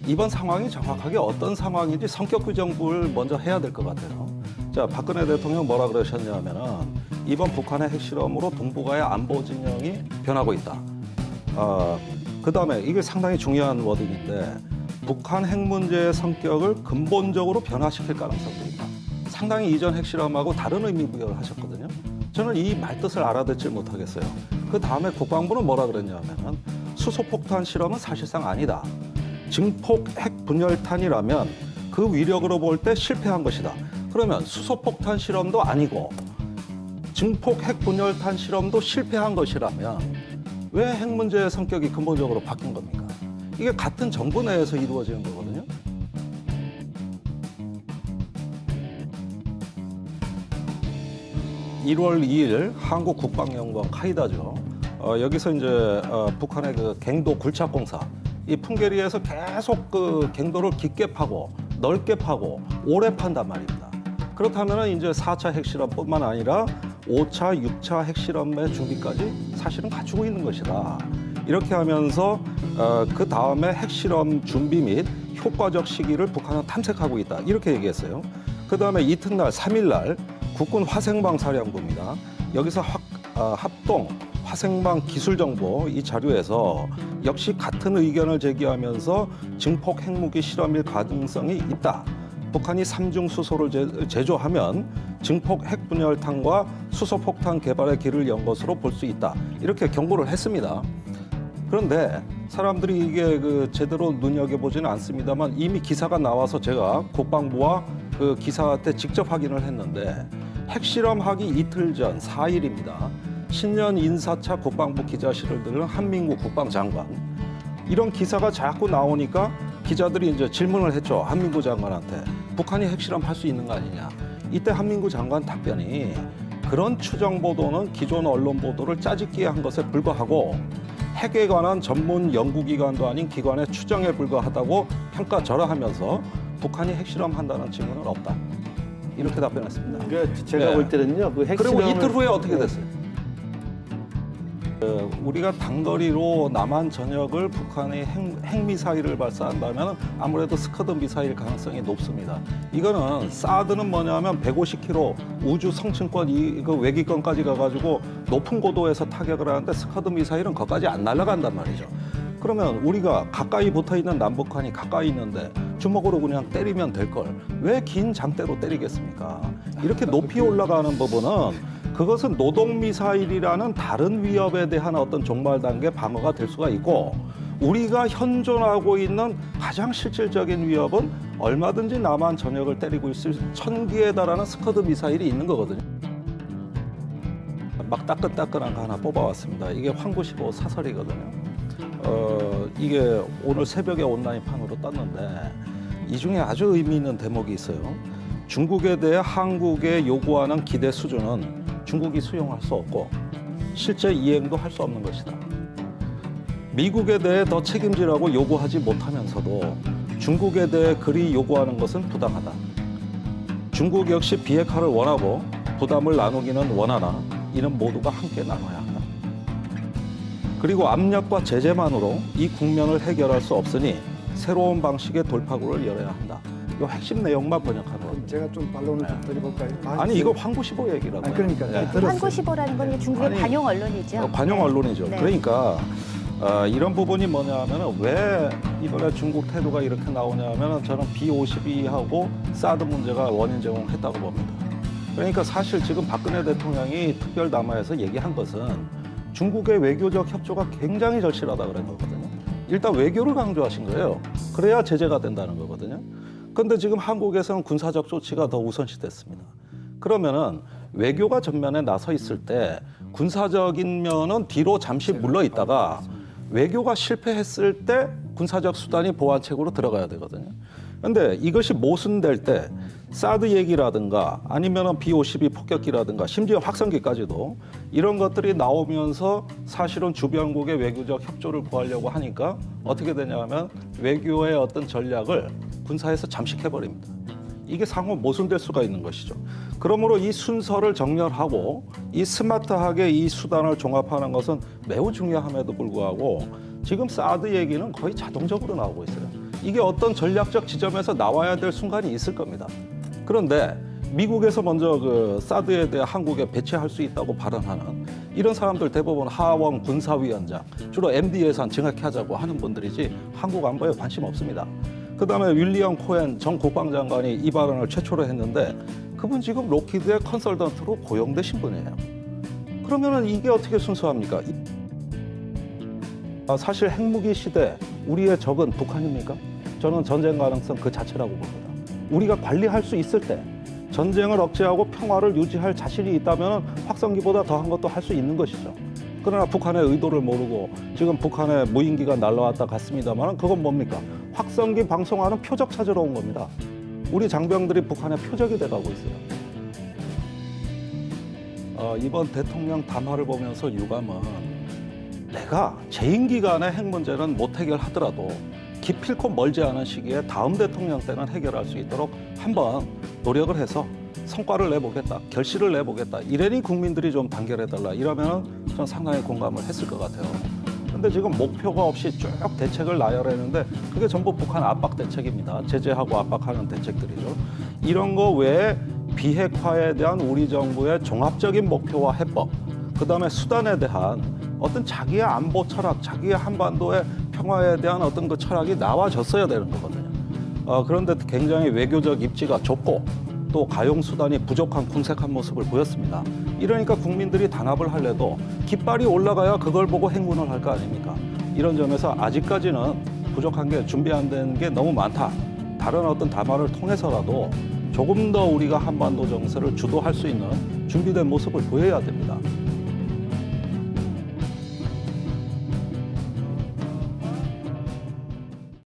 이번 상황이 정확하게 어떤 상황인지 성격 규정을 먼저 해야 될 것 같아요. 자, 박근혜 대통령 뭐라 그러셨냐면은 이번 북한의 핵실험으로 동북아의 안보 진영이 변하고 있다. 그다음에 이게 상당히 중요한 워딩인데 북한 핵 문제의 성격을 근본적으로 변화시킬 가능성도 있다. 상당히 이전 핵실험하고 다른 의미 부여를 하셨거든요. 저는 이 말뜻을 알아듣질 못하겠어요. 그 다음에 국방부는 뭐라 그랬냐면은 수소폭탄 실험은 사실상 아니다. 증폭 핵 분열탄이라면 그 위력으로 볼 때 실패한 것이다. 그러면 수소폭탄 실험도 아니고 증폭 핵 분열탄 실험도 실패한 것이라면 왜 핵 문제의 성격이 근본적으로 바뀐 겁니까? 이게 같은 정부 내에서 이루어지는 거거든요. (1월 2일) 한국 국방연구원 카이다죠. 여기서 이제 북한의 그 갱도 굴착공사 이 풍계리에서 계속 그 갱도를 깊게 파고 넓게 파고 오래 판단 말입니다. 그렇다면 이제 4차 핵실험뿐만 아니라 5차, 6차 핵실험의 준비까지 사실은 갖추고 있는 것이다. 이렇게 하면서 그 다음에 핵실험 준비 및 효과적 시기를 북한은 탐색하고 있다. 이렇게 얘기했어요. 그 다음에 이튿날 3일날 국군 화생방 사령부입니다. 여기서 합동 화생방 기술정보 이 자료에서 역시 같은 의견을 제기하면서 증폭 핵무기 실험일 가능성이 있다. 북한이 삼중 수소를 제조하면 증폭 핵분열탄과 수소폭탄 개발의 길을 연 것으로 볼 수 있다. 이렇게 경고를 했습니다. 그런데 사람들이 이게 제대로 눈여겨보지는 않습니다만 이미 기사가 나와서 제가 국방부와 그 기사 때 직접 확인을 했는데 핵실험하기 이틀 전 4일입니다. 신년 인사차 국방부 기자실을 들은 한민구 국방장관. 이런 기사가 자꾸 나오니까 기자들이 이제 질문을 했죠. 한민구 장관한테. 북한이 핵실험 할 수 있는 거 아니냐. 이때 한민구 장관 답변이 그런 추정 보도는 기존 언론 보도를 짜집기에 한 것에 불과하고 핵에 관한 전문 연구기관도 아닌 기관의 추정에 불과하다고 평가절하하면서 북한이 핵실험한다는 증거는 없다. 이렇게 답변했습니다. 그러니까 제가 네. 볼 때는요. 그 그리고 핵실험을 이틀 후에 어떻게 됐어요? 우리가 단거리로 남한 전역을 북한이 핵미사일을 발사한다면 아무래도 스커드 미사일 가능성이 높습니다. 이거는 사드는 뭐냐면 150km 우주 성층권 이거 외기권까지 가가지고 높은 고도에서 타격을 하는데 스커드 미사일은 거기까지 안 날아간단 말이죠. 그러면 우리가 가까이 붙어있는 남북한이 가까이 있는데 주먹으로 그냥 때리면 될 걸 왜 긴 장대로 때리겠습니까? 이렇게 높이 올라가는 부분은 그것은 노동미사일이라는 다른 위협에 대한 어떤 종말 단계 방어가 될 수가 있고 우리가 현존하고 있는 가장 실질적인 위협은 얼마든지 남한 전역을 때리고 있을 1000기에 달하는 스커드 미사일이 있는 거거든요. 막 따끈따끈한 거 하나 뽑아왔습니다. 이게 황구15 사설이거든요. 이게 오늘 새벽에 온라인판으로 떴는데 이 중에 아주 의미 있는 대목이 있어요. 중국에 대해 한국에 요구하는 기대 수준은 중국이 수용할 수 없고 실제 이행도 할 수 없는 것이다. 미국에 대해 더 책임지라고 요구하지 못하면서도 중국에 대해 그리 요구하는 것은 부당하다. 중국 역시 비핵화를 원하고 부담을 나누기는 원하나 이는 모두가 함께 나눠야 한다. 그리고 압력과 제재만으로 이 국면을 해결할 수 없으니 새로운 방식의 돌파구를 열어야 한다. 이 핵심 내용만 번역하는 겁니다. 제가 좀 반론을 좀 드려볼까요? 아니 이거 황구15 얘기라고요. 아니, 그러니까 네. 들었어요. 한국시보라는 건 중국의 아니, 관용 언론이죠. 관용 언론이죠. 네. 그러니까 이런 부분이 뭐냐면은 왜 이번에 중국 태도가 이렇게 나오냐면은 저는 B-52하고 사드 문제가 원인 제공했다고 봅니다. 그러니까 사실 지금 박근혜 대통령이 특별 담화에서 얘기한 것은 중국의 외교적 협조가 굉장히 절실하다 그런 거거든요. 일단 외교를 강조하신 거예요. 그래야 제재가 된다는 거거든요. 그런데 지금 한국에서는 군사적 조치가 더 우선시 됐습니다. 그러면은 외교가 전면에 나서 있을 때 군사적인 면은 뒤로 잠시 물러 있다가 외교가 실패했을 때 군사적 수단이 보완책으로 들어가야 되거든요. 그런데 이것이 모순될 때 사드 얘기라든가 아니면은 B-52 폭격기라든가 심지어 확성기까지도 이런 것들이 나오면서 사실은 주변국의 외교적 협조를 구하려고 하니까 어떻게 되냐면 외교의 어떤 전략을 군사에서 잠식해버립니다. 이게 상호 모순될 수가 있는 것이죠. 그러므로 이 순서를 정렬하고 이 스마트하게 이 수단을 종합하는 것은 매우 중요함에도 불구하고 지금 사드 얘기는 거의 자동적으로 나오고 있어요. 이게 어떤 전략적 지점에서 나와야 될 순간이 있을 겁니다. 그런데 미국에서 먼저 그 사드에 대해 한국에 배치할 수 있다고 발언하는 이런 사람들 대부분 하원 군사위원장, 주로 MD 예산 정확히 하자고 하는 분들이지 한국 안보에 관심 없습니다. 그다음에 윌리엄 코엔 전 국방장관이 이 발언을 최초로 했는데 그분 지금 록히드의 컨설턴트로 고용되신 분이에요. 그러면은 이게 어떻게 순수합니까? 사실 핵무기 시대 우리의 적은 북한입니까? 저는 전쟁 가능성 그 자체라고 봅니다. 우리가 관리할 수 있을 때 전쟁을 억제하고 평화를 유지할 자신이 있다면 확성기보다 더한 것도 할 수 있는 것이죠. 그러나 북한의 의도를 모르고 지금 북한의 무인기가 날라왔다 갔습니다만 그건 뭡니까? 확성기 방송하는 표적 찾으러 온 겁니다. 우리 장병들이 북한의 표적이 돼가고 있어요. 이번 대통령 담화를 보면서 유감은 내가 재임 기간에 핵 문제는 못 해결하더라도 기필코 멀지 않은 시기에 다음 대통령 때는 해결할 수 있도록 한번 노력을 해서 성과를 내보겠다, 결실을 내보겠다. 이러니 국민들이 좀 단결해달라. 이러면 저는 상당히 공감을 했을 것 같아요. 그런데 지금 목표가 없이 쭉 대책을 나열했는데 그게 전부 북한 압박 대책입니다. 제재하고 압박하는 대책들이죠. 이런 거 외에 비핵화에 대한 우리 정부의 종합적인 목표와 해법, 그다음에 수단에 대한 어떤 자기의 안보 철학, 자기의 한반도의 평화에 대한 어떤 그 철학이 나와졌어야 되는 거거든요. 그런데 굉장히 외교적 입지가 좁고 또 가용 수단이 부족한 궁색한 모습을 보였습니다. 이러니까 국민들이 단합을 하려도 깃발이 올라가야 그걸 보고 행군을 할 거 아닙니까? 이런 점에서 아직까지는 부족한 게 준비 안 된 게 너무 많다. 다른 어떤 담화를 통해서라도 조금 더 우리가 한반도 정세를 주도할 수 있는 준비된 모습을 보여야 됩니다.